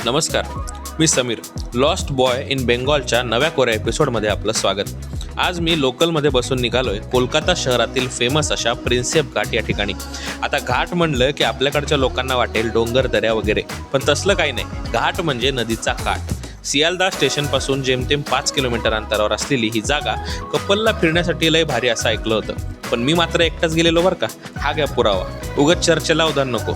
नमस्कार, मी Sameer. Lost boy in बेंगॉलच्या नव्या कोऱ्या एपिसोडमध्ये आपलं स्वागत. आज मी लोकलमध्ये बसून निघालोय कोलकाता शहरातील फेमस अशा प्रिन्सेप घाट या ठिकाणी. आता घाट म्हणलं की आपल्याकडच्या लोकांना वाटेल डोंगर दऱ्या वगैरे, पण तसलं काही नाही. घाट म्हणजे नदीचा काठ. सियालदा स्टेशनपासून जेमतेम 5 किलोमीटर अंतरावर असलेली ही जागा कपलला फिरण्यासाठी लय भारी असं ऐकलं होतं. पण मी मात्र एकटाच गेलेलो बरं का. हा घ्या पुरावा, उगाच चर्चेला उदाहरण नको.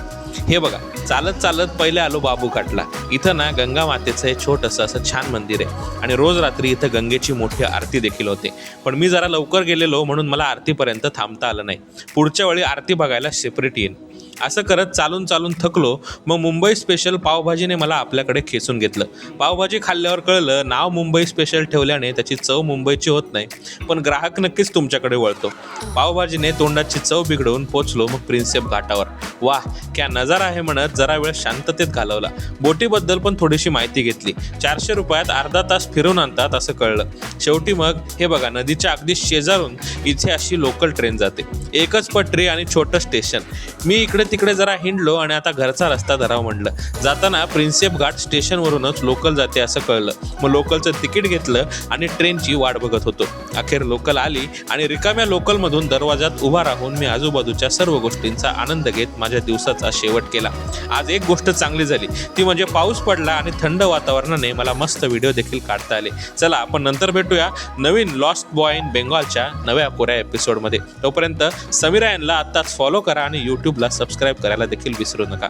हे बघा, चालत चालत पहिले आलो बाबू घाटला. इथं ना गंगा मातेचं हे छोटंसं असं छान मंदिर आहे आणि रोज रात्री इथं गंगेची मोठी आरती देखील होते. पण मी जरा लवकर गेलेलो म्हणून मला आरतीपर्यंत थांबता आलं नाही. पुढच्या वेळी आरती बघायला सेपरेट येईन. असं करत चालून चालून थकलो. मग मुंबई स्पेशल पावभाजीने मला आपल्याकडे खेचून घेतलं. पावभाजी खाल्ल्यावर कळलं, नाव मुंबई स्पेशल ठेवल्याने त्याची चव मुंबईची होत नाही, पण ग्राहक नक्कीच तुमच्याकडे वळतो. पावभाजीने तोंडाची चव बिघडवून पोचलो मग प्रिन्सेप घाटावर. वाह क्या नजारा आहे म्हणत जरा वेळ शांततेत घालवला. बोटीबद्दल पण थोडीशी माहिती घेतली. 400 रुपयात अर्धा तास फिरवून आणतात असं कळलं. शेवटी मग हे बघा, नदीच्या अगदी शेजारून इथे अशी लोकल ट्रेन जाते. एकच पटरी आणि छोटं स्टेशन. मी इकडे तिकडे जरा हिंडलो आणि आता घरचा रस्ता धराव म्हटलं. जाताना प्रिन्सेप घाट स्टेशनवरूनच लोकल जाते असं कळलं. मग लोकलचं तिकीट घेतलं आणि ट्रेनची वाट बघत होतो. अखेर लोकल आली आणि रिकाम्या लोकलमधून दरवाजात उभा राहून मी आजूबाजूच्या सर्व गोष्टींचा आनंद घेत माझ्या दिवसाचा शेवट केला. आज एक गोष्ट चांगली झाली, ती म्हणजे पाऊस पडला आणि थंड वातावरणाने मला मस्त व्हिडिओ देखील काढता आले. चला आपण नंतर भेटूया नवीन लॉस्ट बॉय इन बेंगॉलच्या नव्या कोऱ्या एपिसोडमध्ये. तोपर्यंत समीरा यांना आत्ताच फॉलो करा आणि यूट्यूबला सबस्क्राईब करायला देखील विसरू नका.